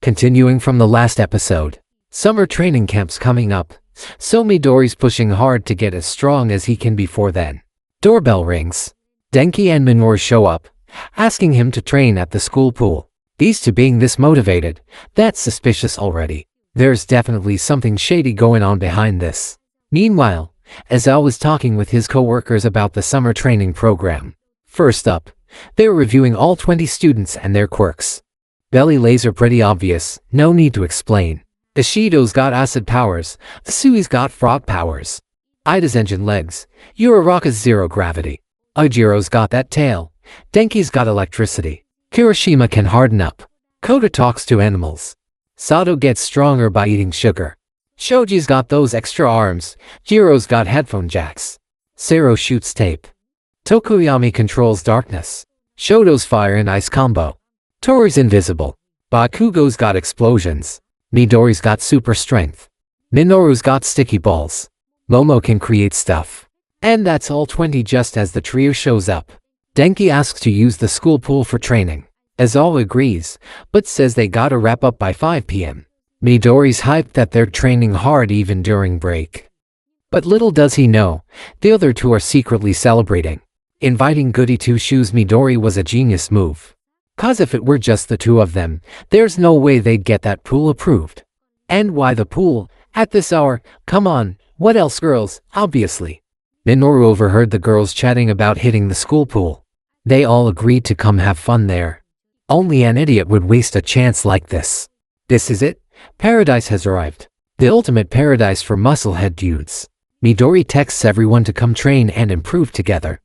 Continuing from the last episode. Summer training camp's coming up, so Midori's pushing hard to get as strong as he can before then. Doorbell rings. Denki and Minoru show up, asking him to train at the school pool. These two being this motivated, that's suspicious already. There's definitely something shady going on behind this. Meanwhile, Azao was talking with his co-workers about the summer training program. First up, they were reviewing all 20 students and their quirks. Belly laser pretty obvious, no need to explain. Ishido's got acid powers, Sui's got frog powers. Ida's engine legs, Uraraka's zero gravity. Ijiro's got that tail, Denki's got electricity. Kirishima can harden up. Kota talks to animals. Sato gets stronger by eating sugar. Shoji's got those extra arms, Jiro's got headphone jacks. Sero shoots tape. Tokoyami controls darkness. Shoto's fire and ice combo. Tori's invisible. Bakugo's got explosions. Midori's got super strength. Minoru's got sticky balls. Momo can create stuff. And that's all 20 just as the trio shows up. Denki asks to use the school pool for training. Azao agrees, but says they gotta wrap up by 5 p.m. Midori's hyped that they're training hard even during break. But little does he know, the other two are secretly celebrating. Inviting Goody Two-Shoes Midori was a genius move. Cause if it were just the two of them, there's no way they'd get that pool approved. And why the pool? At this hour? Come on, what else girls? Obviously. Minoru overheard the girls chatting about hitting the school pool. They all agreed to come have fun there. Only an idiot would waste a chance like this. This is it? Paradise has arrived. The ultimate paradise for musclehead dudes. Midori texts everyone to come train and improve together.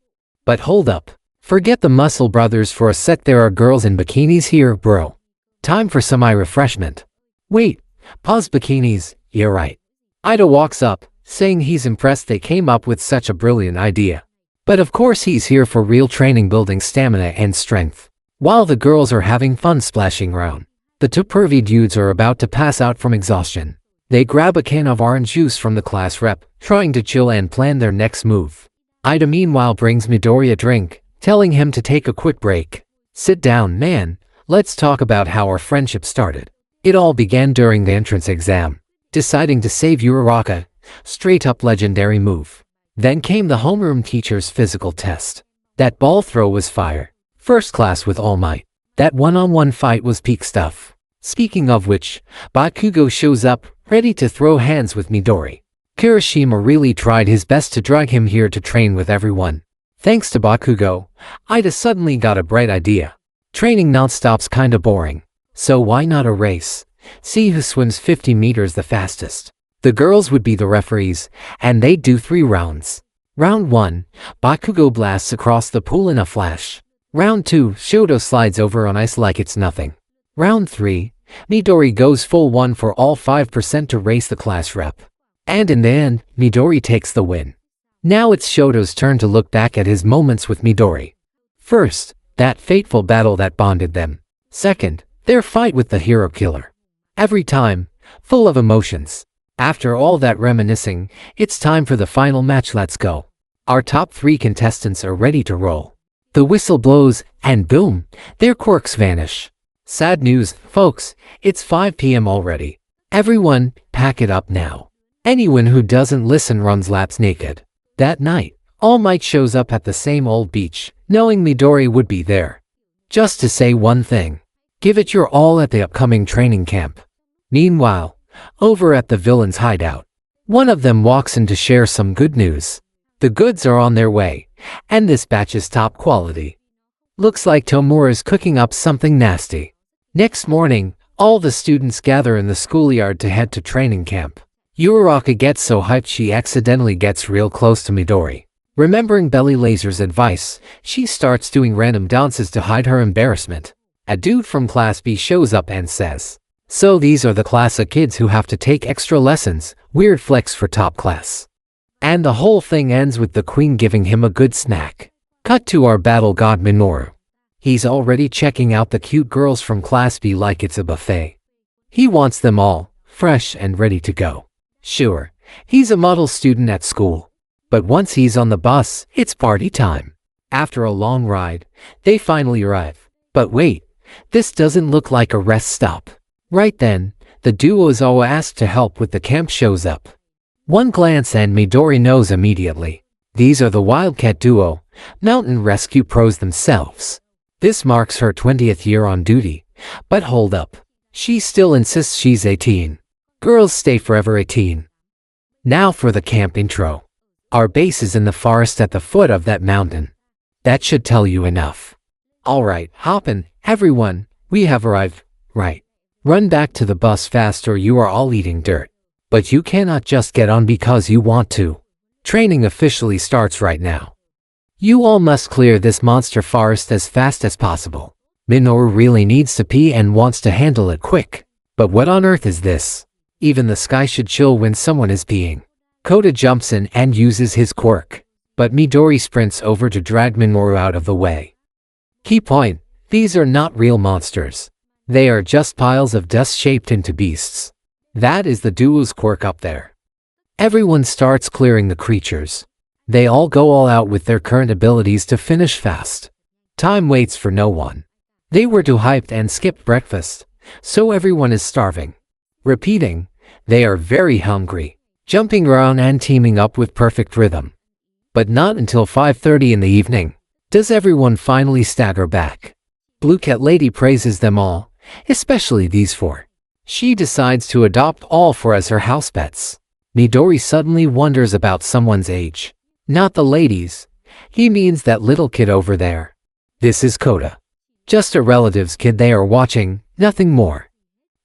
But hold up. Forget the muscle brothers for a sec, there are girls in bikinis here, bro. Time for some eye refreshment. Wait, pause bikinis, you're right. Ida walks up, saying he's impressed they came up with such a brilliant idea. But of course he's here for real training, building stamina and strength. While the girls are having fun splashing around, the two pervy dudes are about to pass out from exhaustion. They grab a can of orange juice from the class rep, trying to chill and plan their next move. Ida meanwhile brings Midori a drink, telling him to take a quick break. Sit down, man. Let's talk about how our friendship started. It all began during the entrance exam. Deciding to save Uraraka, straight up legendary move. Then came the homeroom teacher's physical test. That ball throw was fire. First class with all might. That one-on-one fight was peak stuff. Speaking of which, Bakugo shows up, ready to throw hands with Midori. Kirishima really tried his best to drag him here to train with everyone. Thanks to Bakugo, Ida suddenly got a bright idea. Training non-stop's kinda boring. So why not a race? See who swims 50 meters the fastest. The girls would be the referees, and they'd do 3 rounds. Round 1, Bakugo blasts across the pool in a flash. Round 2, Shoto slides over on ice like it's nothing. Round 3, Midori goes full 1 for all 5% to race the class rep. And in the end, Midori takes the win. Now it's Shoto's turn to look back at his moments with Midori. First, that fateful battle that bonded them. Second, their fight with the hero killer. Every time, full of emotions. After all that reminiscing, it's time for the final match, let's go. Our top 3 contestants are ready to roll. The whistle blows, and boom, their quirks vanish. Sad news, folks, it's 5 p.m. already. Everyone, pack it up now. Anyone who doesn't listen runs laps naked. That night, All Might shows up at the same old beach, knowing Midori would be there. Just to say one thing. Give it your all at the upcoming training camp. Meanwhile, over at the villain's hideout, one of them walks in to share some good news. The goods are on their way, and this batch is top quality. Looks like Tomura's cooking up something nasty. Next morning, all the students gather in the schoolyard to head to training camp. Uraraka gets so hyped she accidentally gets real close to Midori. Remembering Belly Laser's advice, she starts doing random dances to hide her embarrassment. A dude from Class B shows up and says, "So these are the class of kids who have to take extra lessons, weird flex for top class." And the whole thing ends with the queen giving him a good snack. Cut to our battle god Minoru. He's already checking out the cute girls from Class B like it's a buffet. He wants them all, fresh and ready to go. Sure, he's a model student at school. But once he's on the bus, it's party time. After a long ride, they finally arrive. But wait, this doesn't look like a rest stop. Right then, the duo is all asked to help with the camp shows up. One glance and Midori knows immediately. These are the Wildcat duo, mountain rescue pros themselves. This marks her 20th year on duty, but hold up. She still insists she's 18. Girls stay forever 18. Now for the camp intro. Our base is in the forest at the foot of that mountain. That should tell you enough. Alright, hop in, everyone, we have arrived. Right. Run back to the bus fast or you are all eating dirt. But you cannot just get on because you want to. Training officially starts right now. You all must clear this monster forest as fast as possible. Minoru really needs to pee and wants to handle it quick. But what on earth is this? Even the sky should chill when someone is peeing. Kota jumps in and uses his quirk. But Midori sprints over to drag Minoru out of the way. Key point, these are not real monsters. They are just piles of dust shaped into beasts. That is the duo's quirk up there. Everyone starts clearing the creatures. They all go all out with their current abilities to finish fast. Time waits for no one. They were too hyped and skipped breakfast, so everyone is starving. Repeating, they are very hungry, jumping around and teaming up with perfect rhythm. But not until 5:30 in the evening does everyone finally stagger back. Blue Cat Lady praises them all, especially these four. She decides to adopt all four as her house pets. Midori suddenly wonders about someone's age. Not the ladies. He means that little kid over there. This is Kota. Just a relative's kid they are watching, nothing more.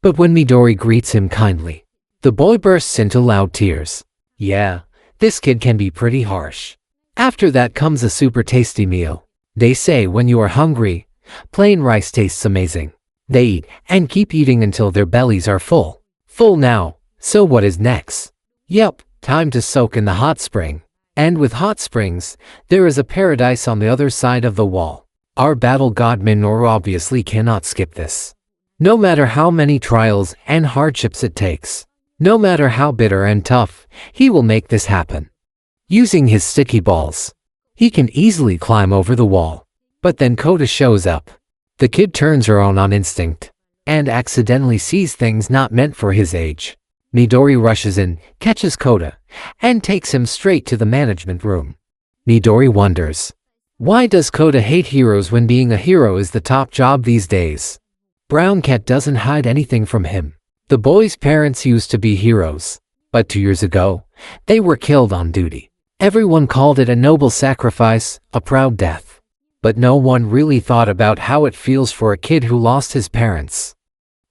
But when Midori greets him kindly, the boy bursts into loud tears. Yeah, this kid can be pretty harsh. After that comes a super tasty meal. They say when you are hungry, plain rice tastes amazing. They eat and keep eating until their bellies are full. Full now, so what is next? Yep, time to soak in the hot spring. And with hot springs, there is a paradise on the other side of the wall. Our battle god Minoru obviously cannot skip this. No matter how many trials and hardships it takes, no matter how bitter and tough, he will make this happen. Using his sticky balls, he can easily climb over the wall. But then Kota shows up. The kid turns her on instinct, and accidentally sees things not meant for his age. Midori rushes in, catches Kota, and takes him straight to the management room. Midori wonders, why does Kota hate heroes when being a hero is the top job these days? Brown Cat doesn't hide anything from him. The boy's parents used to be heroes, but 2 years ago, they were killed on duty. Everyone called it a noble sacrifice, a proud death. But no one really thought about how it feels for a kid who lost his parents.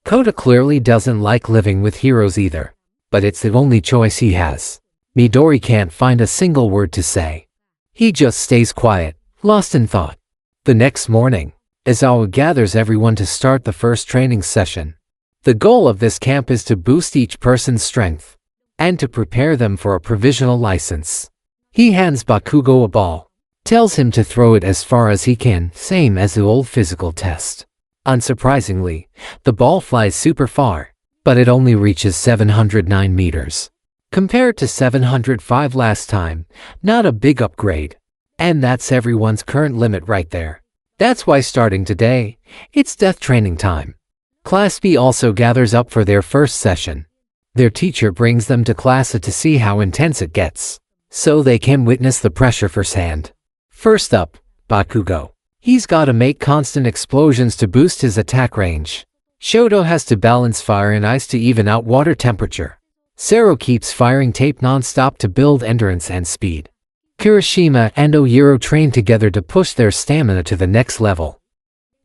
Kota clearly doesn't like living with heroes either, but it's the only choice he has. Midori can't find a single word to say. He just stays quiet, lost in thought. The next morning, Izawa gathers everyone to start the first training session. The goal of this camp is to boost each person's strength, and to prepare them for a provisional license. He hands Bakugo a ball, tells him to throw it as far as he can, same as the old physical test. Unsurprisingly, the ball flies super far, but it only reaches 709 meters. Compared to 705 last time, not a big upgrade. And that's everyone's current limit right there. That's why starting today, it's death training time. Class B also gathers up for their first session. Their teacher brings them to class A to see how intense it gets, so they can witness the pressure firsthand. First up, Bakugo. He's gotta make constant explosions to boost his attack range. Shoto has to balance fire and ice to even out water temperature. Sero keeps firing tape non-stop to build endurance and speed. Kirishima and Oyuro train together to push their stamina to the next level.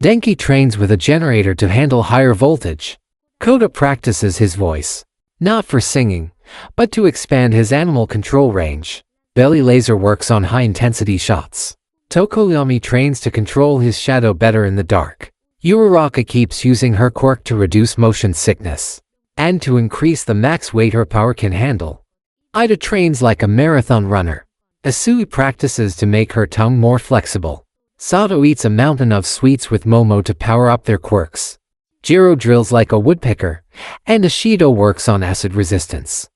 Denki trains with a generator to handle higher voltage. Kota practices his voice, not for singing, but to expand his animal control range. Belly Laser works on high-intensity shots. Tokoyami trains to control his shadow better in the dark. Uraraka keeps using her quirk to reduce motion sickness, and to increase the max weight her power can handle. Ida trains like a marathon runner. Asui practices to make her tongue more flexible. Sato eats a mountain of sweets with Momo to power up their quirks. Jiro drills like a woodpecker, and Ashido works on acid resistance.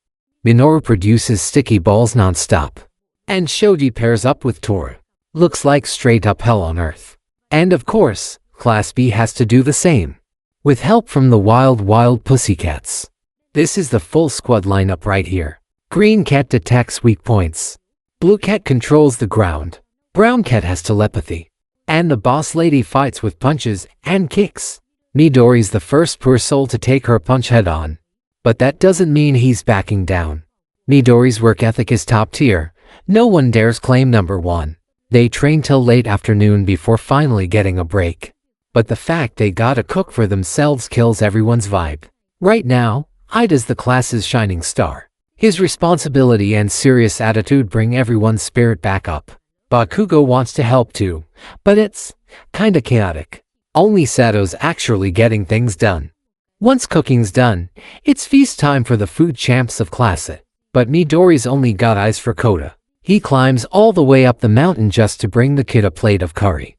Minoru produces sticky balls non-stop, and Shoji pairs up with Toru. Looks like straight up hell on earth. And of course, Class B has to do the same. with help from the wild pussycats. This is the full squad lineup right here. Green cat detects weak points. Blue cat controls the ground. Brown cat has telepathy. And the boss lady fights with punches and kicks. Midori's the first poor soul to take her punch head on. But that doesn't mean he's backing down. Midori's work ethic is top tier. No one dares claim number one. They train till late afternoon before finally getting a break. But the fact they gotta cook for themselves kills everyone's vibe. Right now, Ida's the class's shining star. His responsibility and serious attitude bring everyone's spirit back up. Bakugo wants to help too, but it's kinda chaotic. Only Sato's actually getting things done. Once cooking's done, it's feast time for the food champs of class. But Midori's only got eyes for Kota. He climbs all the way up the mountain just to bring the kid a plate of curry.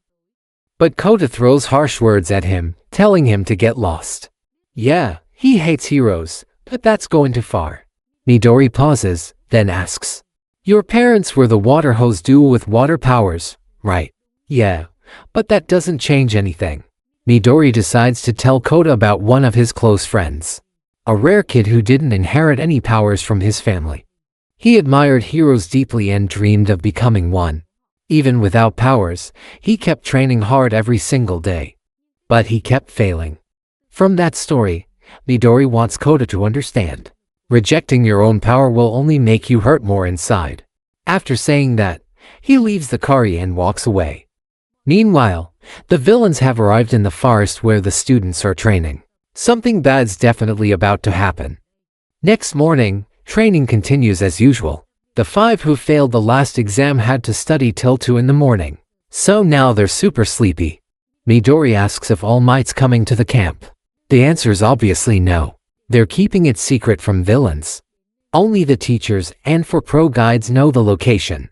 But Kota throws harsh words at him, telling him to get lost. Yeah, he hates heroes, but that's going too far. Midori pauses, then asks, "Your parents were the water hose duo with water powers, right?" "Yeah, but that doesn't change anything." Midori decides to tell Kota about one of his close friends. A rare kid who didn't inherit any powers from his family. He admired heroes deeply and dreamed of becoming one. Even without powers, he kept training hard every single day. But he kept failing. From that story, Midori wants Kota to understand. Rejecting your own power will only make you hurt more inside. After saying that, he leaves the curry and walks away. Meanwhile, the villains have arrived in the forest where the students are training. Something bad's definitely about to happen. Next morning, training continues as usual. The 5 who failed the last exam had to study till 2 in the morning. So now they're super sleepy. Midori asks if All Might's coming to the camp. The answer's obviously no. They're keeping it secret from villains. Only the teachers and 4 pro guides know the location.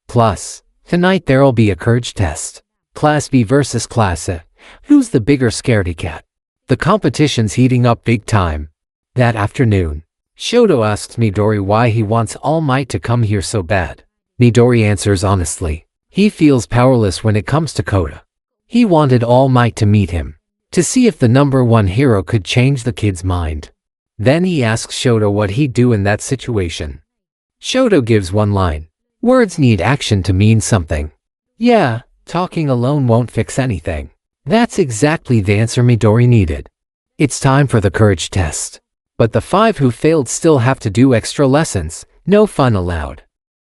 Plus, tonight there'll be a courage test. Class B versus Class A. Who's the bigger scaredy cat? The competition's heating up big time. That afternoon, Shoto asks Midori why he wants All Might to come here so bad. Midori answers honestly. He feels powerless when it comes to Kota. He wanted All Might to meet him, to see if the number 1 hero could change the kid's mind. Then he asks Shoto what he'd do in that situation. Shoto gives one line. Words need action to mean something. Yeah, talking alone won't fix anything. That's exactly the answer Midori needed. It's time for the courage test. But the 5 who failed still have to do extra lessons, no fun allowed.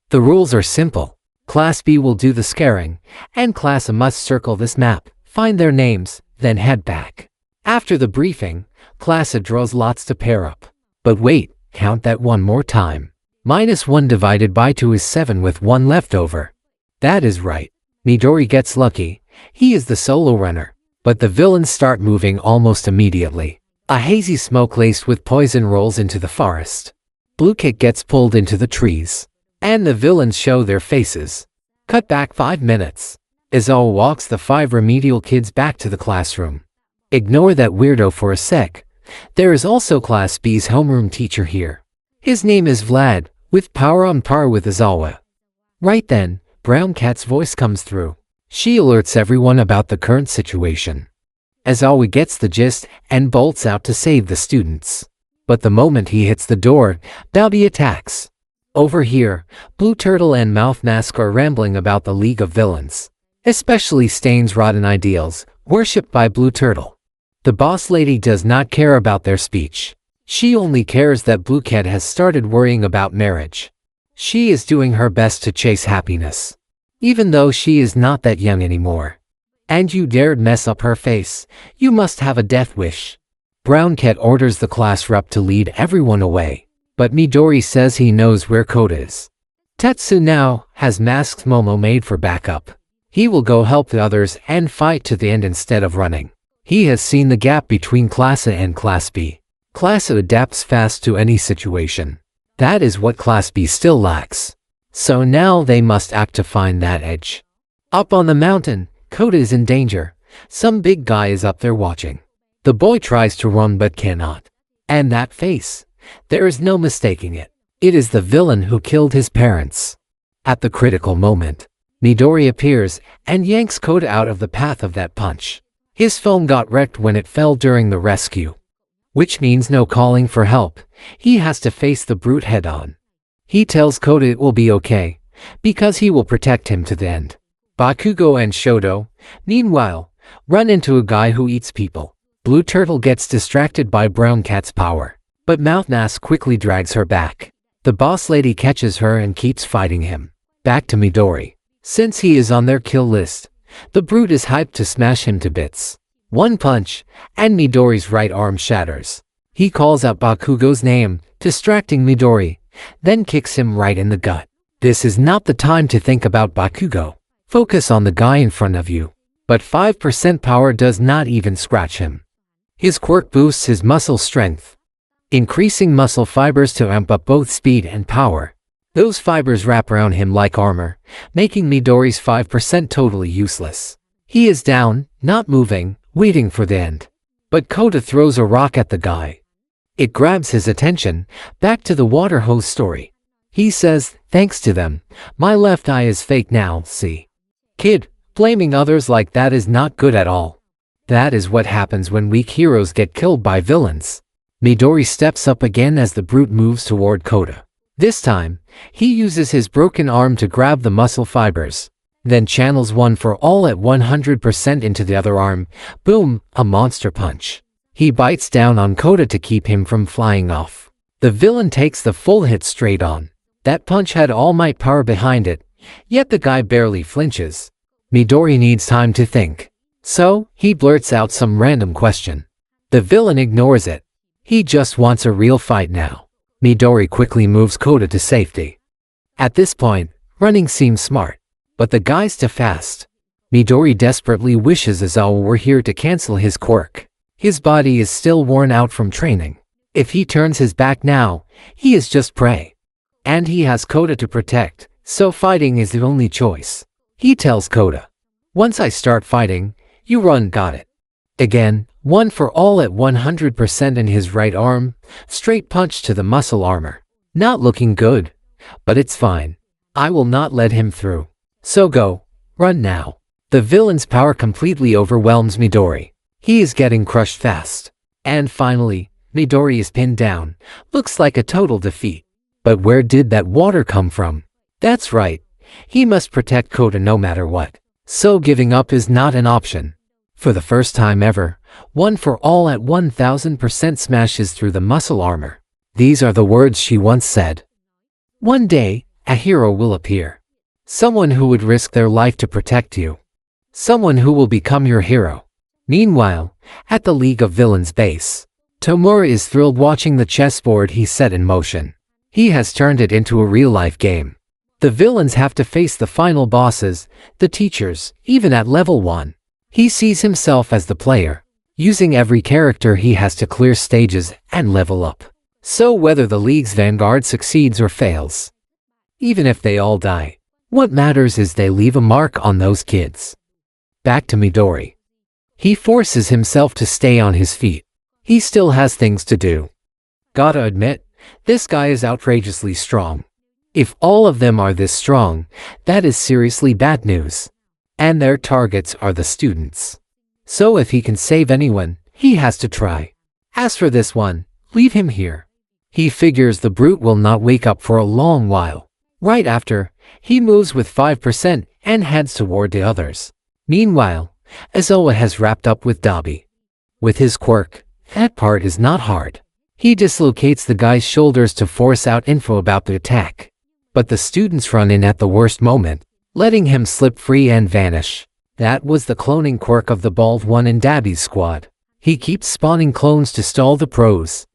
The rules are simple. Class B will do the scaring, and Class A must circle this map, find their names, then head back. After the briefing, Class A draws lots to pair up. But wait, count that one more time. -1 divided by 2 is 7 with 1 left over. That is right. Midori gets lucky. He is the solo runner. But the villains start moving almost immediately. A hazy smoke laced with poison rolls into the forest. Blue Kit gets pulled into the trees. And the villains show their faces. Cut back 5 minutes. Izawa walks the 5 remedial kids back to the classroom. Ignore that weirdo for a sec. There is also Class B's homeroom teacher here. His name is Vlad, with power on par with Izawa. Right then, Brown Cat's voice comes through. She alerts everyone about the current situation. Izawa gets the gist and bolts out to save the students. But the moment he hits the door, Babi attacks. Over here, Blue Turtle and Mouth Mask are rambling about the League of Villains. Especially Stain's rotten ideals, worshipped by Blue Turtle. The boss lady does not care about their speech. She only cares that Blue Cat has started worrying about marriage. She is doing her best to chase happiness. Even though she is not that young anymore. And you dared mess up her face, you must have a death wish. Brown Cat orders the class rep to lead everyone away. But Midori says he knows where Kota is. Tetsu now has Masked Momo made for backup. He will go help the others and fight to the end instead of running. He has seen the gap between Class A and Class B. Class A adapts fast to any situation. That is what Class B still lacks. So now they must act to find that edge. Up on the mountain, Kota is in danger. Some big guy is up there watching. The boy tries to run but cannot. And that face. There is no mistaking it. It is the villain who killed his parents. At the critical moment, Midori appears and yanks Kota out of the path of that punch. His phone got wrecked when it fell during the rescue, which means no calling for help. He has to face the brute head on. He tells Kota it will be okay, because he will protect him to the end. Bakugo and Shoto, meanwhile, run into a guy who eats people. Blue Turtle gets distracted by Brown Cat's power, but Mouthnass quickly drags her back. The boss lady catches her and keeps fighting him. Back to Midori. Since he is on their kill list, the brute is hyped to smash him to bits. One punch, and Midori's right arm shatters. He calls out Bakugo's name, distracting Midori, then kicks him right in the gut. This is not the time to think about Bakugo. Focus on the guy in front of you. But 5% power does not even scratch him. His quirk boosts his muscle strength, increasing muscle fibers to amp up both speed and power. Those fibers wrap around him like armor, making Midori's 5% totally useless. He is down, not moving, waiting for the end. But Kota throws a rock at the guy. It grabs his attention, back to the water hose story. He says, thanks to them, my left eye is fake now, see? Kid, blaming others like that is not good at all. That is what happens when weak heroes get killed by villains. Midori steps up again as the brute moves toward Kota. This time, he uses his broken arm to grab the muscle fibers, then channels one for all at 100% into the other arm. Boom, a monster punch. He bites down on Kota to keep him from flying off. The villain takes the full hit straight on. That punch had all might power behind it, yet the guy barely flinches. Midori needs time to think. So, he blurts out some random question. The villain ignores it. He just wants a real fight now. Midori quickly moves Kota to safety. At this point, running seems smart, but the guy's too fast. Midori desperately wishes Aizawa were here to cancel his quirk. His body is still worn out from training. If he turns his back now, he is just prey. And he has Kota to protect, so fighting is the only choice. He tells Kota, once I start fighting, you run, got it. Again, one for all at 100% in his right arm, straight punch to the muscle armor. Not looking good, but it's fine. I will not let him through. So go, run now. The villain's power completely overwhelms Midori. He is getting crushed fast. And finally, Midori is pinned down. Looks like a total defeat. But where did that water come from? That's right. He must protect Kota no matter what. So giving up is not an option. For the first time ever, one for all at 1000% smashes through the muscle armor. These are the words she once said. One day, a hero will appear. Someone who would risk their life to protect you. Someone who will become your hero. Meanwhile, at the League of Villains base, Tomura is thrilled watching the chessboard he set in motion. He has turned it into a real-life game. The villains have to face the final bosses, the teachers, even at level 1. He sees himself as the player, using every character he has to clear stages and level up. So whether the League's vanguard succeeds or fails, even if they all die, what matters is they leave a mark on those kids. Back to Midori. He forces himself to stay on his feet. He still has things to do. Gotta admit, this guy is outrageously strong. If all of them are this strong, that is seriously bad news. And their targets are the students. So if he can save anyone, he has to try. As for this one, leave him here. He figures the brute will not wake up for a long while. Right after, he moves with 5% and heads toward the others. Meanwhile, Aizawa has wrapped up with Dabi. With his quirk, that part is not hard. He dislocates the guy's shoulders to force out info about the attack. But the students run in at the worst moment, letting him slip free and vanish. That was the cloning quirk of the bald one in Dabi's squad. He keeps spawning clones to stall the pros.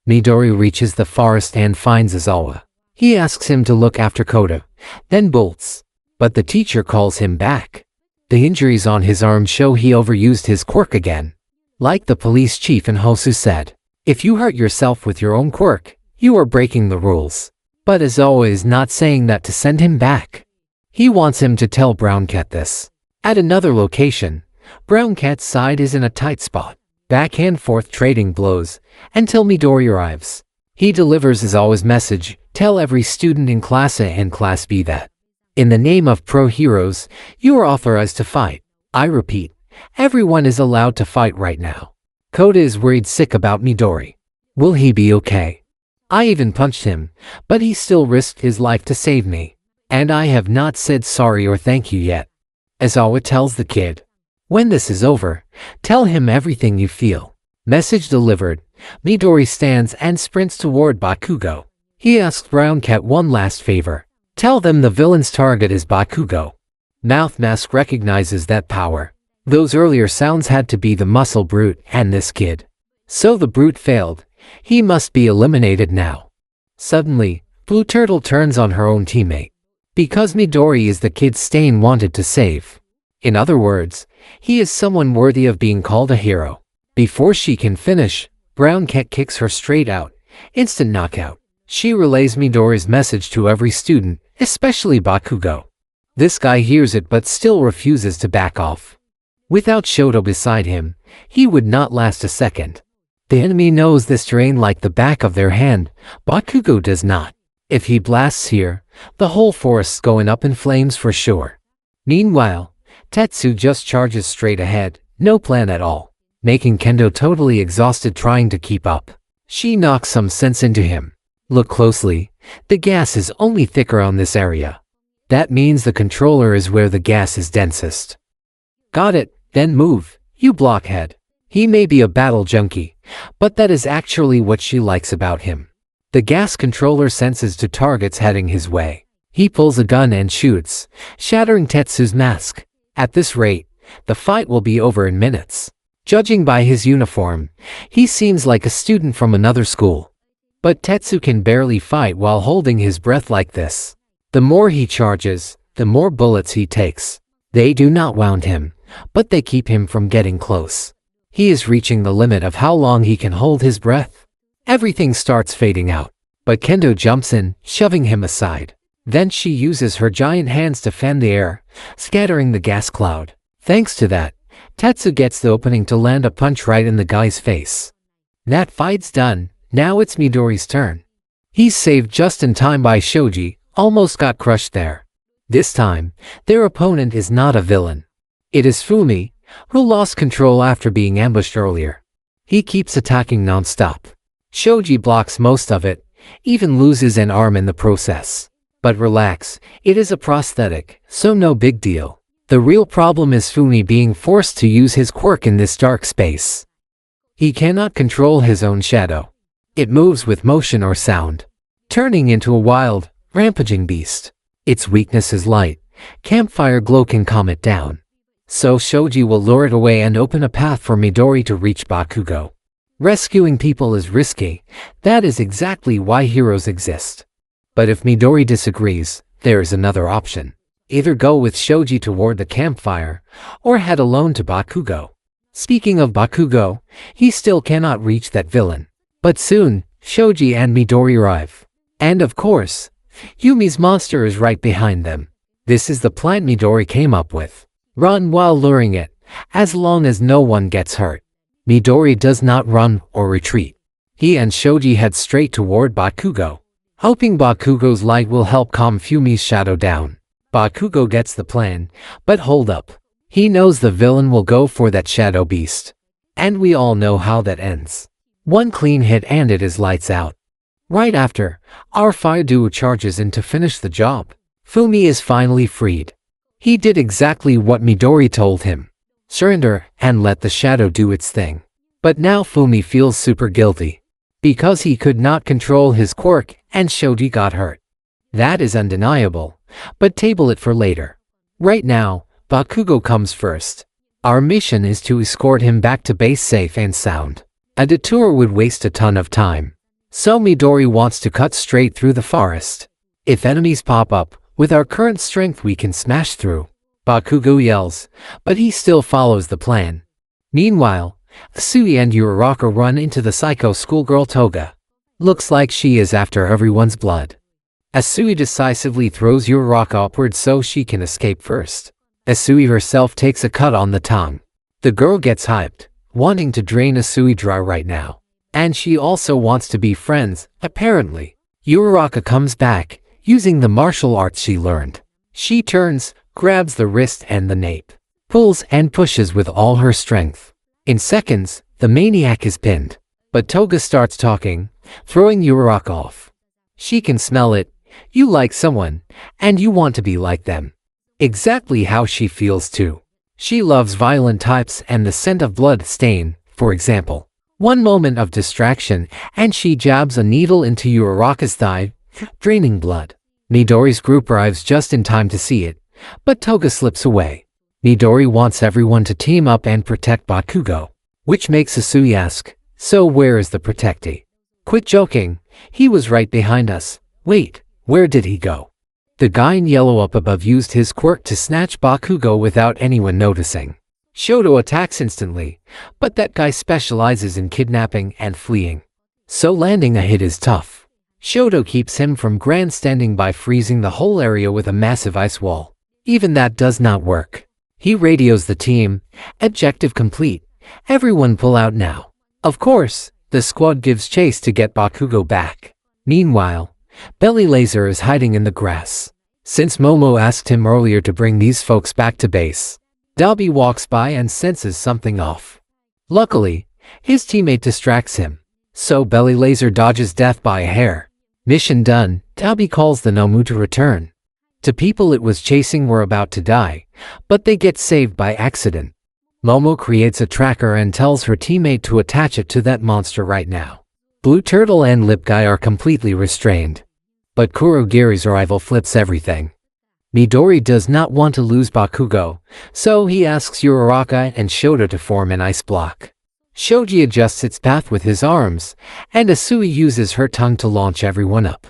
Midori reaches the forest and finds Aizawa. He asks him to look after Kota, then bolts. But the teacher calls him back. The injuries on his arm show he overused his quirk again. Like the police chief in Hosu said, if you hurt yourself with your own quirk, you are breaking the rules. But Aizawa is not saying that to send him back. He wants him to tell Brown Cat this. At another location, Brown Cat's side is in a tight spot. Back and forth trading blows, until Midori arrives. He delivers Aizawa's message, tell every student in Class A and Class B that, in the name of pro heroes, you are authorized to fight. I repeat, Everyone is allowed to fight right now. Kota is worried sick about Midori. Will he be okay? I even punched him, but he still risked his life to save me. And I have not said sorry or thank you yet. Asawa tells the kid. When this is over, tell him everything you feel. Message delivered. Midori stands and sprints toward Bakugo. He asks Brown Cat one last favor. Tell them the villain's target is Bakugo. Mouth Mask recognizes that power. Those earlier sounds had to be the muscle brute and this kid. So the brute failed. He must be eliminated now. Suddenly, Blue Turtle turns on her own teammate. Because Midori is the kid Stain wanted to save. In other words, he is someone worthy of being called a hero. Before she can finish, Brown Cat kicks her straight out. Instant knockout. She relays Midori's message to every student, especially Bakugo. This guy hears it but still refuses to back off. Without Shoto beside him, he would not last a second. The enemy knows this terrain like the back of their hand, Bakugo does not. If he blasts here, the whole forest's going up in flames for sure. Meanwhile, Tetsu just charges straight ahead, no plan at all, making Kendo totally exhausted trying to keep up. She knocks some sense into him. Look closely, the gas is only thicker on this area. That means the controller is where the gas is densest. Got it, then move, you blockhead. He may be a battle junkie, but that is actually what she likes about him. The gas controller senses to targets heading his way. He pulls a gun and shoots, shattering Tetsu's mask. At this rate, the fight will be over in minutes. Judging by his uniform, he seems like a student from another school. But Tetsu can barely fight while holding his breath like this. The more he charges, the more bullets he takes. They do not wound him, but they keep him from getting close. He is reaching the limit of how long he can hold his breath. Everything starts fading out, but Kendo jumps in, shoving him aside. Then she uses her giant hands to fan the air, scattering the gas cloud. Thanks to that, Tetsu gets the opening to land a punch right in the guy's face. That fight's done, now it's Midori's turn. He's saved just in time by Shoji, almost got crushed there. This time, their opponent is not a villain. It is Fumi, who lost control after being ambushed earlier. He keeps attacking non-stop. Shoji blocks most of it, even loses an arm in the process. But relax, it is a prosthetic, so no big deal. The real problem is Fumi being forced to use his quirk in this dark space. He cannot control his own shadow. It moves with motion or sound, turning into a wild, rampaging beast. Its weakness is light. Campfire glow can calm it down. So Shoji will lure it away and open a path for Midori to reach Bakugo. Rescuing people is risky. That is exactly why heroes exist. But if Midori disagrees, there is another option. Either go with Shoji toward the campfire, or head alone to Bakugo. Speaking of Bakugo, he still cannot reach that villain. But soon, Shoji and Midori arrive. And of course, Yumi's monster is right behind them. This is the plan Midori came up with. Run while luring it, as long as no one gets hurt. Midori does not run or retreat. He and Shoji head straight toward Bakugo, hoping Bakugo's light will help calm Fumi's shadow down. Bakugo gets the plan, but hold up. He knows the villain will go for that shadow beast. And we all know how that ends. One clean hit and it is lights out. Right after, our fire duo charges in to finish the job. Fumi is finally freed. He did exactly what Midori told him. Surrender and let the shadow do its thing. But now Fumi feels super guilty. Because he could not control his quirk and Shoji got hurt. That is undeniable, but table it for later. Right now, Bakugo comes first. Our mission is to escort him back to base safe and sound. A detour would waste a ton of time. So Midori wants to cut straight through the forest. If enemies pop up, with our current strength we can smash through. Bakugo yells, but he still follows the plan. Meanwhile, Asui and Uraraka run into the psycho schoolgirl Toga. Looks like she is after everyone's blood. Asui decisively throws Uraraka upward so she can escape first. Asui herself takes a cut on the tongue. The girl gets hyped, wanting to drain Asui dry right now. And she also wants to be friends, apparently. Uraraka comes back, using the martial arts she learned. She turns, grabs the wrist and the nape, pulls and pushes with all her strength. In seconds, the maniac is pinned. But Toga starts talking, throwing Uraraka off. She can smell it. You like someone, and you want to be like them. Exactly how she feels too. She loves violent types and the scent of blood stain, for example. One moment of distraction, and she jabs a needle into Uraraka's thigh, draining blood. Midori's group arrives just in time to see it, but Toga slips away. Midori wants everyone to team up and protect Bakugo, which makes Asui ask, "So where is the protectee?" "Quit joking, he was right behind us." "Wait, where did he go?" The guy in yellow up above used his quirk to snatch Bakugo without anyone noticing. Shoto attacks instantly, but that guy specializes in kidnapping and fleeing, so landing a hit is tough. Shoto keeps him from grandstanding by freezing the whole area with a massive ice wall. Even that does not work. He radios the team, "Objective complete. Everyone pull out now." Of course, the squad gives chase to get Bakugo back. Meanwhile, Belly Laser is hiding in the grass. Since Momo asked him earlier to bring these folks back to base, Dabi walks by and senses something off. Luckily, his teammate distracts him, so Belly Laser dodges death by a hair. Mission done, Dabi calls the Nomu to return. The people it was chasing were about to die, but they get saved by accident. Momo creates a tracker and tells her teammate to attach it to that monster right now. Blue Turtle and Lip Guy are completely restrained. But Kurogiri's arrival flips everything. Midori does not want to lose Bakugo, so he asks Uraraka and Shoto to form an ice block. Shoji adjusts its path with his arms, and Asui uses her tongue to launch everyone up.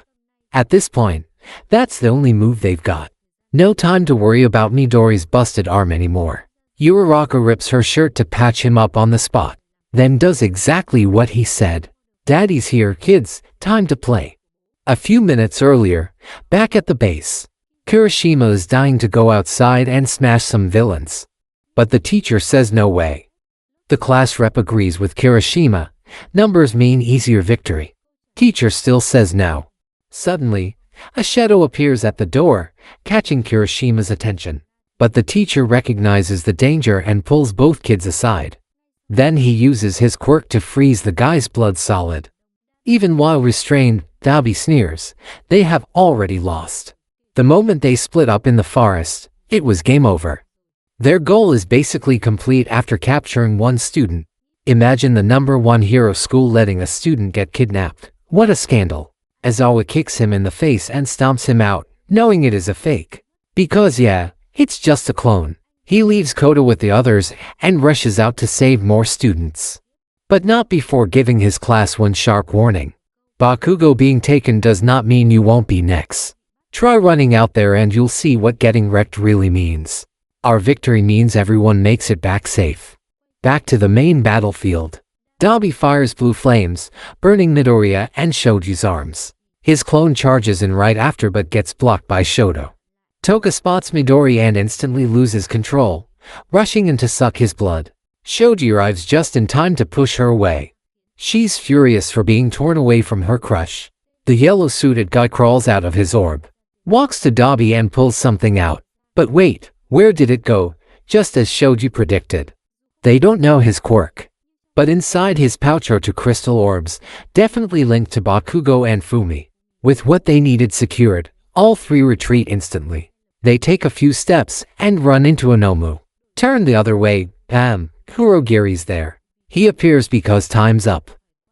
At this point, that's the only move they've got. No time to worry about Midori's busted arm anymore. Uraraka rips her shirt to patch him up on the spot, then does exactly what he said. "Daddy's here, kids, time to play." A few minutes earlier, back at the base, Kirishima is dying to go outside and smash some villains. But the teacher says no way. The class rep agrees with Kirishima. Numbers mean easier victory. Teacher still says no. Suddenly, a shadow appears at the door, catching Kirishima's attention. But the teacher recognizes the danger and pulls both kids aside. Then he uses his quirk to freeze the guy's blood solid. Even while restrained, Dabi sneers. They have already lost. The moment they split up in the forest, it was game over. Their goal is basically complete after capturing one student. Imagine the #1 hero school letting a student get kidnapped. What a scandal. Aizawa kicks him in the face and stomps him out, knowing it is a fake. Because yeah, it's just a clone. He leaves Koda with the others and rushes out to save more students. But not before giving his class one sharp warning. Bakugo being taken does not mean you won't be next. Try running out there and you'll see what getting wrecked really means. Our victory means everyone makes it back safe. Back to the main battlefield. Dabi fires blue flames, burning Midoriya and Shoji's arms. His clone charges in right after but gets blocked by Shoto. Toga spots Midori and instantly loses control, rushing in to suck his blood. Shoji arrives just in time to push her away. She's furious for being torn away from her crush. The yellow-suited guy crawls out of his orb, walks to Dabi and pulls something out. But wait, where did it go? Just as Shoji predicted. They don't know his quirk. But inside his pouch are 2 crystal orbs, definitely linked to Bakugo and Fumi. With what they needed secured, all 3 retreat instantly. They take a few steps and run into a Nomu. Turn the other way, bam, Kurogiri's there. He appears because time's up.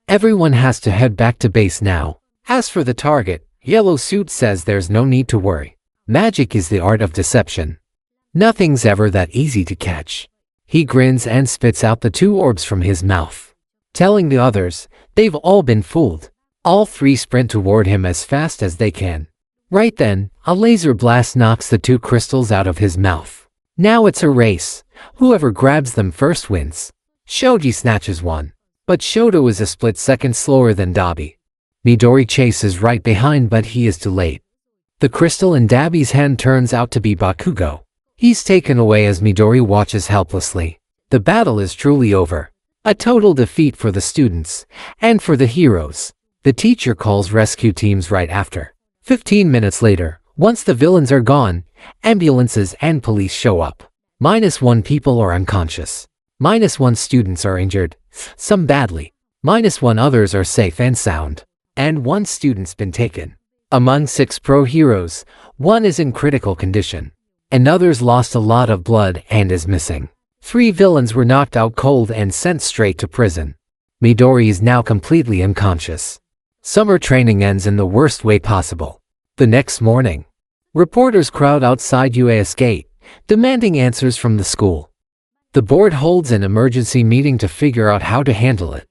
Everyone has to head back to base now. As for the target, Yellow Suit says there's no need to worry. Magic is the art of deception. Nothing's ever that easy to catch. He grins and spits out the 2 orbs from his mouth, telling the others they've all been fooled. All 3 sprint toward him as fast as they can. Right then, a laser blast knocks the 2 crystals out of his mouth. Now it's a race. Whoever grabs them first wins. Shoji snatches one, but Shoto is a split second slower than Dabi. Midori chases right behind but he is too late. The crystal in Dabi's hand turns out to be Bakugo. He's taken away as Midori watches helplessly. The battle is truly over. A total defeat for the students, and for the heroes. The teacher calls rescue teams right after. 15 minutes later, once the villains are gone, ambulances and police show up. -1 people are unconscious. -1 students are injured, some badly. -1 others are safe and sound. And 1 student's been taken. Among 6 pro heroes, 1 is in critical condition. And others lost a lot of blood and is missing. 3 villains were knocked out cold and sent straight to prison. Midori is now completely unconscious. Summer training ends in the worst way possible. The next morning, reporters crowd outside UAS gate, demanding answers from the school. The board holds an emergency meeting to figure out how to handle it.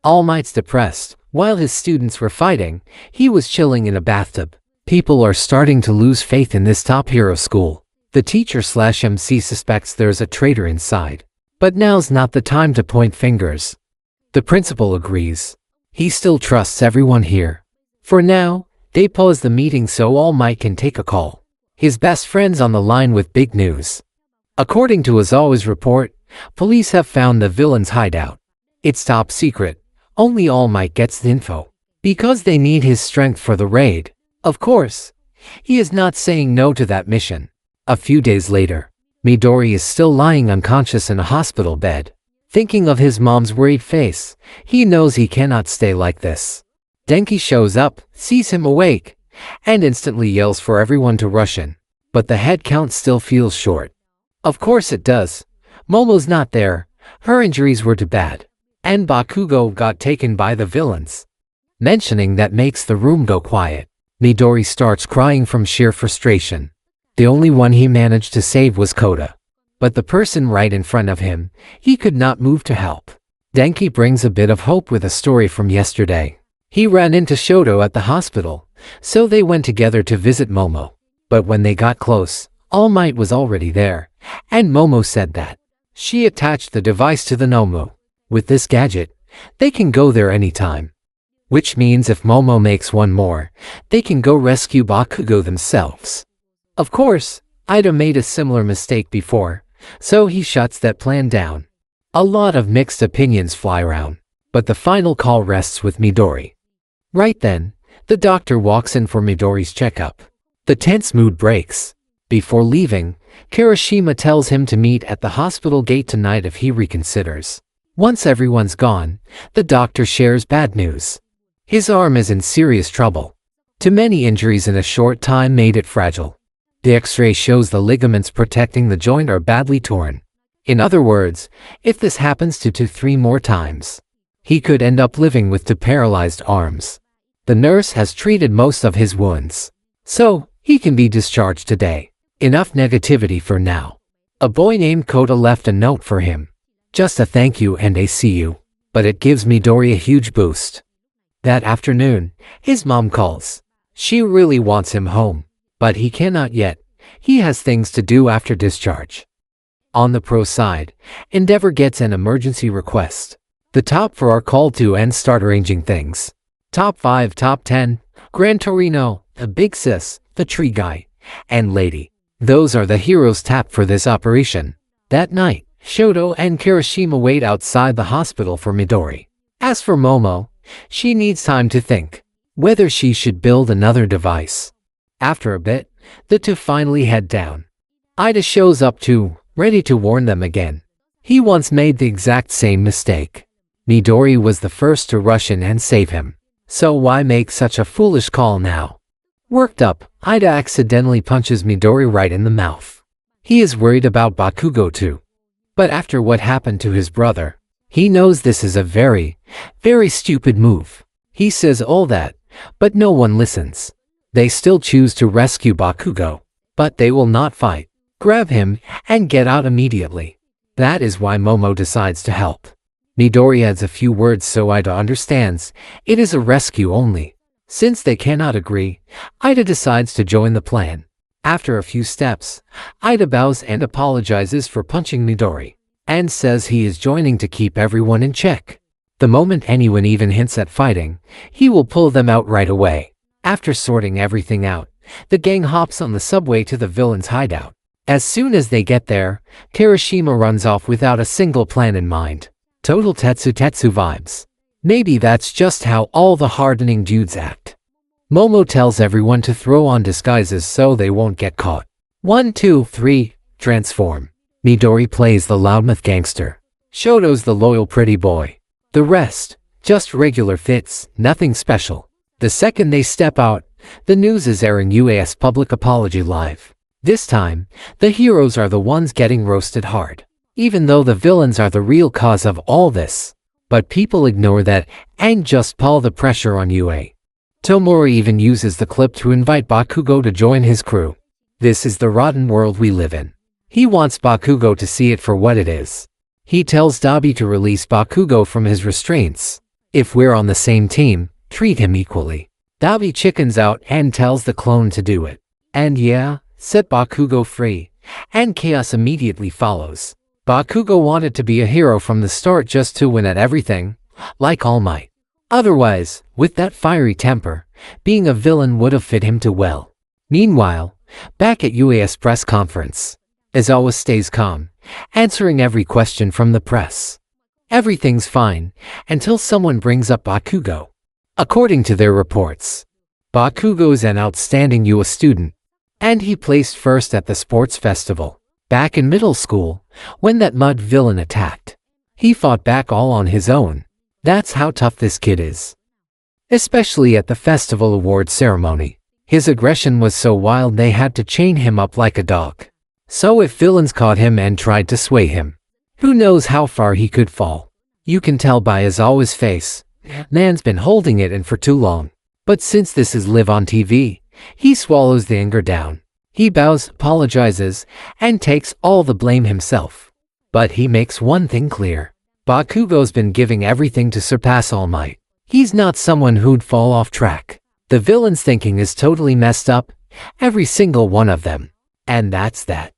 All Might's depressed. While his students were fighting, he was chilling in a bathtub. People are starting to lose faith in this top hero school. The teacher/MC suspects there's a traitor inside. But now's not the time to point fingers. The principal agrees. He still trusts everyone here. For now, they pause the meeting so All Might can take a call. His best friend's on the line with big news. According to Ozawa's report, police have found the villain's hideout. It's top secret. Only All Might gets the info. Because they need his strength for the raid. Of course, he is not saying no to that mission. A few days later, Midori is still lying unconscious in a hospital bed. Thinking of his mom's worried face, he knows he cannot stay like this. Denki shows up, sees him awake, and instantly yells for everyone to rush in. But the head count still feels short. Of course it does. Momo's not there. Her injuries were too bad. And Bakugo got taken by the villains. Mentioning that makes the room go quiet. Midori starts crying from sheer frustration. The only one he managed to save was Kota. But the person right in front of him, he could not move to help. Denki brings a bit of hope with a story from yesterday. He ran into Shoto at the hospital, so they went together to visit Momo. But when they got close, All Might was already there, and Momo said that she attached the device to the Nomu. With this gadget, they can go there anytime. Which means if Momo makes one more, they can go rescue Bakugo themselves. Of course, Ida made a similar mistake before, so he shuts that plan down. A lot of mixed opinions fly around, but the final call rests with Midori. Right then, the doctor walks in for Midori's checkup. The tense mood breaks. Before leaving, Kirishima tells him to meet at the hospital gate tonight if he reconsiders. Once everyone's gone, the doctor shares bad news. His arm is in serious trouble. Too many injuries in a short time made it fragile. The X-ray shows the ligaments protecting the joint are badly torn. In other words, if this happens to 2-3 more times, he could end up living with 2 paralyzed arms. The nurse has treated most of his wounds, so he can be discharged today. Enough negativity for now. A boy named Kota left a note for him. Just a thank you and a see you. But it gives Midori a huge boost. That afternoon, his mom calls. She really wants him home, but he cannot yet. He has things to do after discharge. On the pro side, Endeavor gets an emergency request. The top 4 are called to and start arranging things. Top 5, top 10, Gran Torino, the Big Sis, the Tree Guy, and Lady. Those are the heroes tapped for this operation. That night, Shoto and Kirishima wait outside the hospital for Midori. As for Momo, she needs time to think whether she should build another device. After a bit, the 2 finally head down. Ida shows up too, ready to warn them again. He once made the exact same mistake. Midori was the first to rush in and save him. So why make such a foolish call now? Worked up, Ida accidentally punches Midori right in the mouth. He is worried about Bakugo too. But after what happened to his brother, he knows this is a very, very stupid move. He says all that, but no one listens. They still choose to rescue Bakugo, but they will not fight, grab him, and get out immediately. That is why Momo decides to help. Midori adds a few words so Ida understands it is a rescue only. Since they cannot agree, Ida decides to join the plan. After a few steps, Ida bows and apologizes for punching Midori, and says he is joining to keep everyone in check. The moment anyone even hints at fighting, he will pull them out right away. After sorting everything out, the gang hops on the subway to the villain's hideout. As soon as they get there, Kirishima runs off without a single plan in mind. Total Tetsu vibes. Maybe that's just how all the hardening dudes act. Momo tells everyone to throw on disguises so they won't get caught. 1, 2, 3, transform. Midori plays the loudmouth gangster. Shoto's the loyal pretty boy. The rest, just regular fits, nothing special. The second they step out, the news is airing UAS public apology live. This time, the heroes are the ones getting roasted hard, even though the villains are the real cause of all this. But people ignore that and just pile the pressure on UA. Tomura even uses the clip to invite Bakugo to join his crew. This is the rotten world we live in. He wants Bakugo to see it for what it is. He tells Dabi to release Bakugo from his restraints. If we're on the same team, treat him equally. Dabi chickens out and tells the clone to do it. And yeah, set Bakugo free, and chaos immediately follows. Bakugo wanted to be a hero from the start just to win at everything, like All Might. Otherwise, with that fiery temper, being a villain would have fit him too well. Meanwhile, back at UAS press conference, Aizawa stays calm, answering every question from the press. Everything's fine, until someone brings up Bakugo. According to their reports, Bakugo is an outstanding UA student, and he placed first at the sports festival. Back in middle school, when that mud villain attacked, he fought back all on his own. That's how tough this kid is. Especially at the festival award ceremony. His aggression was so wild they had to chain him up like a dog. So if villains caught him and tried to sway him, who knows how far he could fall. You can tell by Aizawa's face, man's been holding it in for too long. But since this is live on TV, he swallows the anger down. He bows, apologizes, and takes all the blame himself. But he makes one thing clear. Bakugo's been giving everything to surpass All Might. He's not someone who'd fall off track. The villain's thinking is totally messed up, every single one of them. And that's that.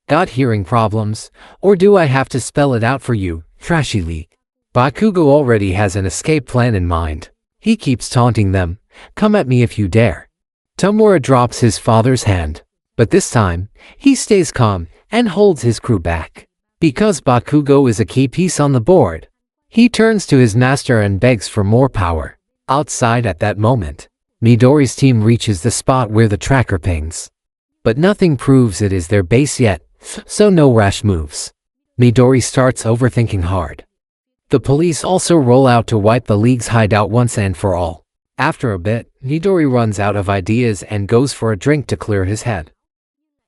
Got hearing problems, or do I have to spell it out for you, Trashy League? Bakugo already has an escape plan in mind. He keeps taunting them, come at me if you dare. Tomura drops his father's hand, but this time, he stays calm and holds his crew back. Because Bakugo is a key piece on the board, he turns to his master and begs for more power. Outside at that moment, Midori's team reaches the spot where the tracker pings. But nothing proves it is their base yet, so no rash moves. Midori starts overthinking hard. The police also roll out to wipe the League's hideout once and for all. After a bit, Midori runs out of ideas and goes for a drink to clear his head.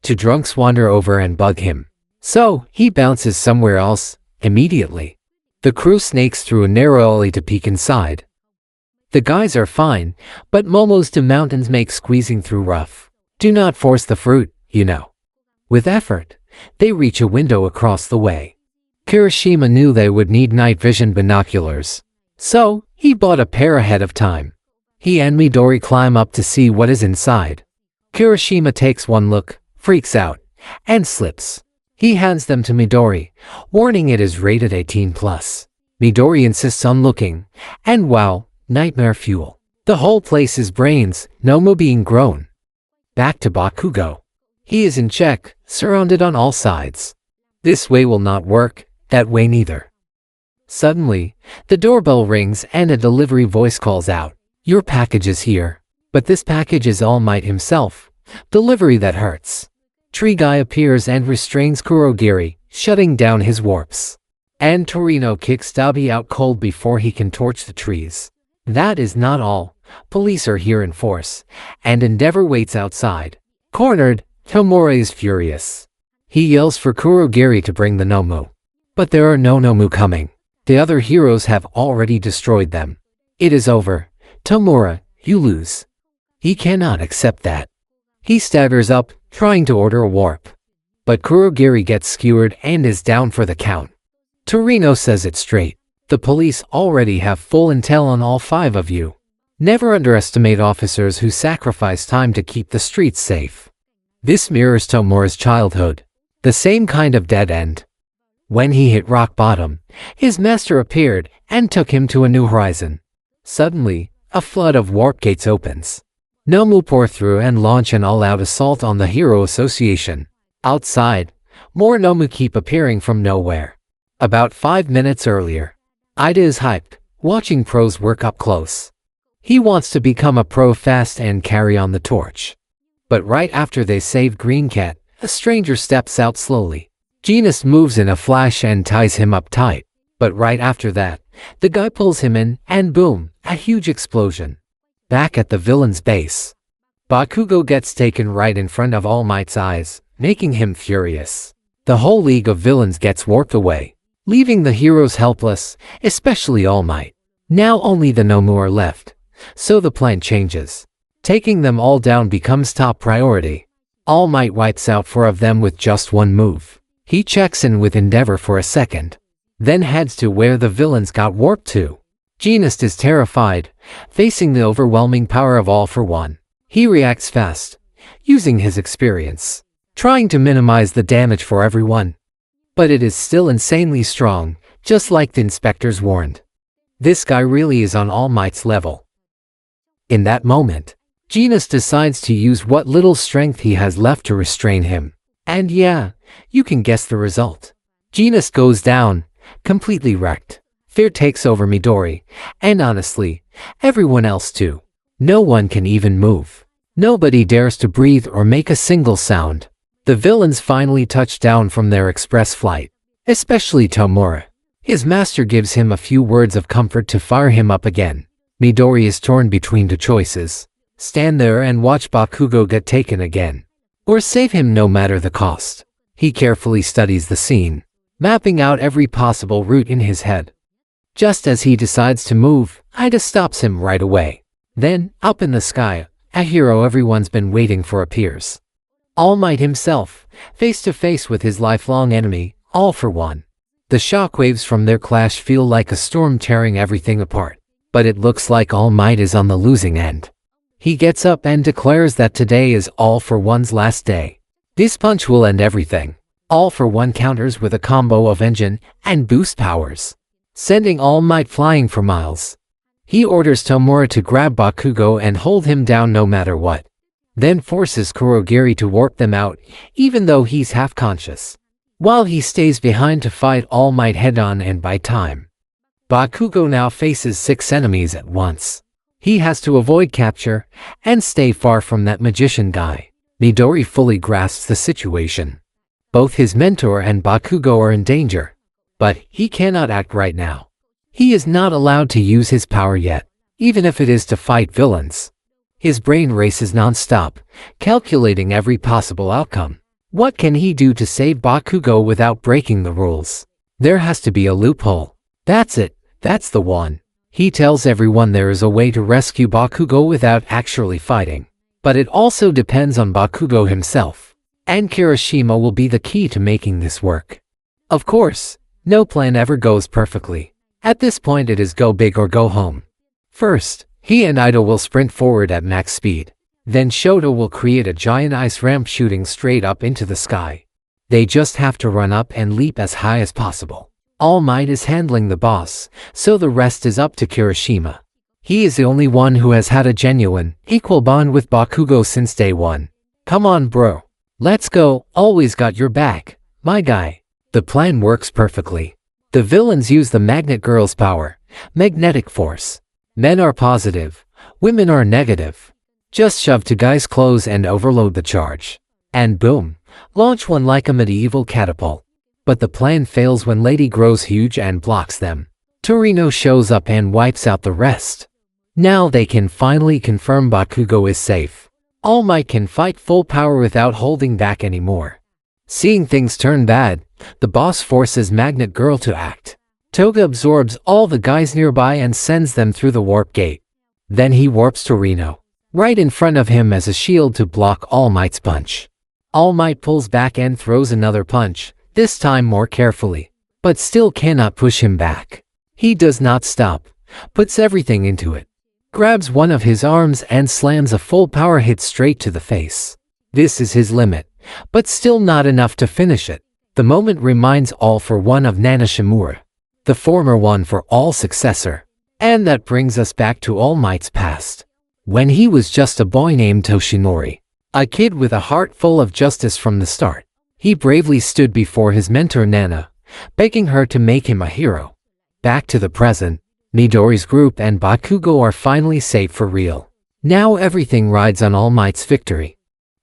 Two drunks wander over and bug him. So, he bounces somewhere else, immediately. The crew snakes through a narrow alley to peek inside. The guys are fine, but Momo's two mountains make squeezing through rough. Do not force the fruit, you know. With effort, they reach a window across the way. Kirishima knew they would need night vision binoculars, so he bought a pair ahead of time. He and Midori climb up to see what is inside. Kirishima takes one look, freaks out, and slips. He hands them to Midori, warning it is rated 18+. Midori insists on looking, and wow, nightmare fuel. The whole place is brains, Nomu being grown. Back to Bakugo. He is in check, surrounded on all sides. This way will not work, that way neither. Suddenly, the doorbell rings and a delivery voice calls out, "Your package is here." But this package is All Might himself. Delivery that hurts. Tree Guy appears and restrains Kurogiri, shutting down his warps. And Torino kicks Dabi out cold before he can torch the trees. That is not all. Police are here in force, and Endeavor waits outside. Cornered, Tomura is furious. He yells for Kurogiri to bring the Nomu. But there are no Nomu coming. The other heroes have already destroyed them. It is over. Tomura, you lose. He cannot accept that. He staggers up, trying to order a warp. But Kurogiri gets skewered and is down for the count. Torino says it straight. The police already have full intel on all 5 of you. Never underestimate officers who sacrifice time to keep the streets safe. This mirrors Tomura's childhood. The same kind of dead end. When he hit rock bottom, his master appeared and took him to a new horizon. Suddenly, a flood of warp gates opens. Nomu pour through and launch an all-out assault on the Hero Association. Outside, more Nomu keep appearing from nowhere. About 5 minutes earlier, Ida is hyped, watching pros work up close. He wants to become a pro fast and carry on the torch. But right after they save Green Cat, a stranger steps out slowly. Genis moves in a flash and ties him up tight. But right after that, the guy pulls him in, and boom, a huge explosion. Back at the villain's base, Bakugo gets taken right in front of All Might's eyes, making him furious. The whole league of villains gets warped away, leaving the heroes helpless, especially All Might. Now only the Nomu are left, so the plan changes. Taking them all down becomes top priority. All Might wipes out 4 of them with just one move. He checks in with Endeavor for a second, then heads to where the villains got warped to. Genis is terrified, facing the overwhelming power of All for One. He reacts fast, using his experience, trying to minimize the damage for everyone. But it is still insanely strong, just like the inspectors warned. This guy really is on All Might's level. In that moment, Genis decides to use what little strength he has left to restrain him. And yeah, you can guess the result. Genis goes down, completely wrecked. Fear takes over Midori, and honestly, everyone else too. No one can even move. Nobody dares to breathe or make a single sound. The villains finally touch down from their express flight, especially Tomura. His master gives him a few words of comfort to fire him up again. Midori is torn between 2 choices. Stand there and watch Bakugo get taken again, or save him no matter the cost. He carefully studies the scene, mapping out every possible route in his head. Just as he decides to move, Ida stops him right away. Then, up in the sky, a hero everyone's been waiting for appears. All Might himself, face to face with his lifelong enemy, All for One. The shockwaves from their clash feel like a storm tearing everything apart. But it looks like All Might is on the losing end. He gets up and declares that today is All for One's last day. This punch will end everything. All for One counters with a combo of engine and boost powers, sending All Might flying for miles. He orders Tomura to grab Bakugo and hold him down no matter what, then forces Kurogiri to warp them out, even though he's half-conscious, while he stays behind to fight All Might head-on and buy time. Bakugo now faces 6 enemies at once. He has to avoid capture and stay far from that magician guy. Midori fully grasps the situation. Both his mentor and Bakugo are in danger, but he cannot act right now. He is not allowed to use his power yet, even if it is to fight villains. His brain races non-stop, calculating every possible outcome. What can he do to save Bakugo without breaking the rules? There has to be a loophole. That's it, that's the one. He tells everyone there is a way to rescue Bakugo without actually fighting. But it also depends on Bakugo himself. And Kirishima will be the key to making this work. Of course, no plan ever goes perfectly. At this point it is go big or go home. First, he and Ida will sprint forward at max speed. Then Shoto will create a giant ice ramp shooting straight up into the sky. They just have to run up and leap as high as possible. All Might is handling the boss, so the rest is up to Kirishima. He is the only one who has had a genuine, equal bond with Bakugo since day one. Come on bro. Let's go, always got your back, my guy. The plan works perfectly. The villains use the magnet girl's power, magnetic force. Men are positive, women are negative. Just shove 2 guys' clothes and overload the charge. And boom, launch one like a medieval catapult. But the plan fails when Lady grows huge and blocks them. Torino shows up and wipes out the rest. Now they can finally confirm Bakugo is safe. All Might can fight full power without holding back anymore. Seeing things turn bad, the boss forces Magnet Girl to act. Toga absorbs all the guys nearby and sends them through the warp gate. Then he warps Torino right in front of him as a shield to block All Might's punch. All Might pulls back and throws another punch, this time more carefully, but still cannot push him back. He does not stop, puts everything into it, grabs one of his arms and slams a full power hit straight to the face. This is his limit, but still not enough to finish it. The moment reminds All for One of Nana Shimura, the former One for All successor. And that brings us back to All Might's past, when he was just a boy named Toshinori, a kid with a heart full of justice from the start. He bravely stood before his mentor Nana, begging her to make him a hero. Back to the present, Midori's group and Bakugo are finally safe for real. Now everything rides on All Might's victory.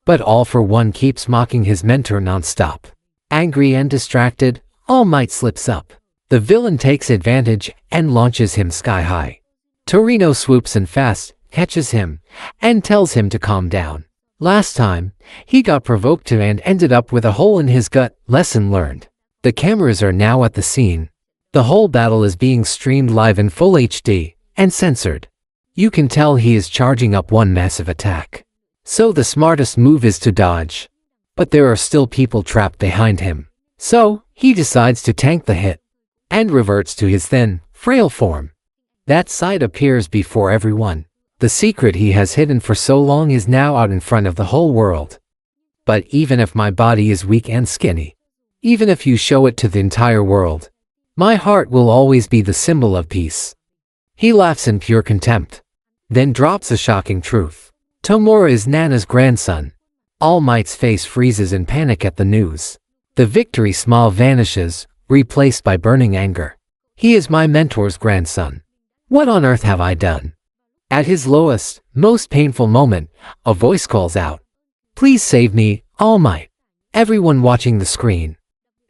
But All for One keeps mocking his mentor non-stop. Angry and distracted, All Might slips up. The villain takes advantage and launches him sky high. Torino swoops in fast, catches him, and tells him to calm down. Last time, he got provoked to and ended up with a hole in his gut. Lesson learned. The cameras are now at the scene. The whole battle is being streamed live in full HD and censored. You can tell he is charging up one massive attack. So the smartest move is to dodge. But there are still people trapped behind him. So, he decides to tank the hit and reverts to his thin, frail form. That side appears before everyone. The secret he has hidden for so long is now out in front of the whole world. But even if my body is weak and skinny, even if you show it to the entire world, my heart will always be the symbol of peace. He laughs in pure contempt, then drops a shocking truth. Tomura is Nana's grandson. All Might's face freezes in panic at the news. The victory smile vanishes, replaced by burning anger. He is my mentor's grandson. What on earth have I done? At his lowest, most painful moment, a voice calls out, "Please save me, All Might." Everyone watching the screen,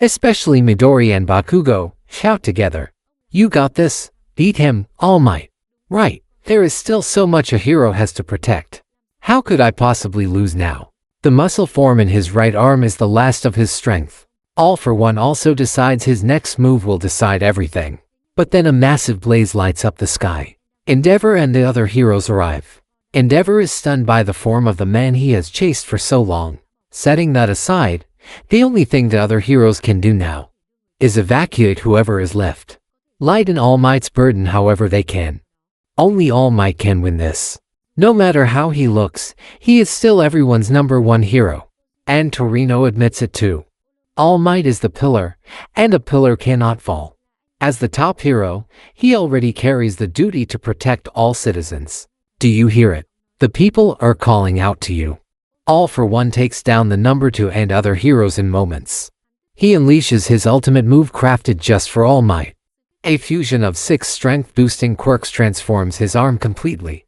especially Midori and Bakugo, shout together, "You got this, beat him, All Might." Right, there is still so much a hero has to protect. How could I possibly lose now? The muscle form in his right arm is the last of his strength. All for One also decides his next move will decide everything. But then a massive blaze lights up the sky. Endeavor and the other heroes arrive. Endeavor is stunned by the form of the man he has chased for so long. Setting that aside, the only thing the other heroes can do now is evacuate whoever is left. Lighten All Might's burden however they can. Only All Might can win this. No matter how he looks, he is still everyone's #1 hero. And Torino admits it too. All Might is the pillar, and a pillar cannot fall. As the top hero, he already carries the duty to protect all citizens. Do you hear it? The people are calling out to you. All for One takes down the #2 and other heroes in moments. He unleashes his ultimate move crafted just for All Might. A fusion of 6 strength-boosting quirks transforms his arm completely.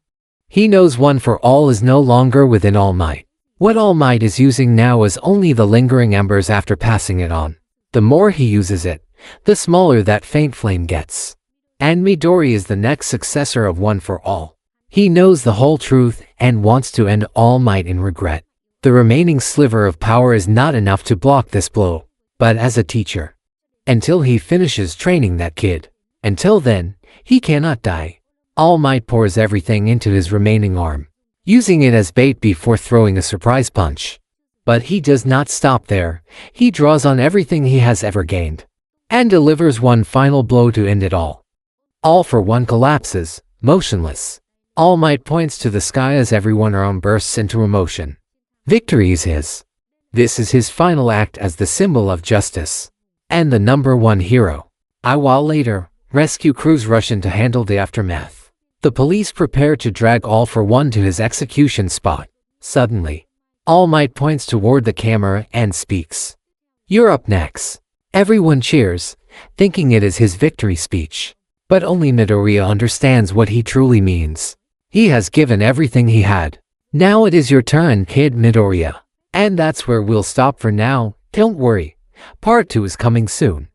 He knows One for All is no longer within All Might. What All Might is using now is only the lingering embers after passing it on. The more he uses it, the smaller that faint flame gets. And Midori is the next successor of One for All. He knows the whole truth and wants to end All Might in regret. The remaining sliver of power is not enough to block this blow. But as a teacher, until he finishes training that kid, until then, he cannot die. All Might pours everything into his remaining arm, using it as bait before throwing a surprise punch. But he does not stop there. He draws on everything he has ever gained and delivers one final blow to end it all. All for One collapses, motionless. All Might points to the sky as everyone around bursts into emotion. Victory is his. This is his final act as the symbol of justice and the #1 hero. A while later, rescue crews rush in to handle the aftermath. The police prepare to drag All for One to his execution spot. Suddenly, All Might points toward the camera and speaks. "You're up next." Everyone cheers, thinking it is his victory speech. But only Midoriya understands what he truly means. He has given everything he had. "Now it is your turn, kid Midoriya." And that's where we'll stop for now. Don't worry, part 2 is coming soon.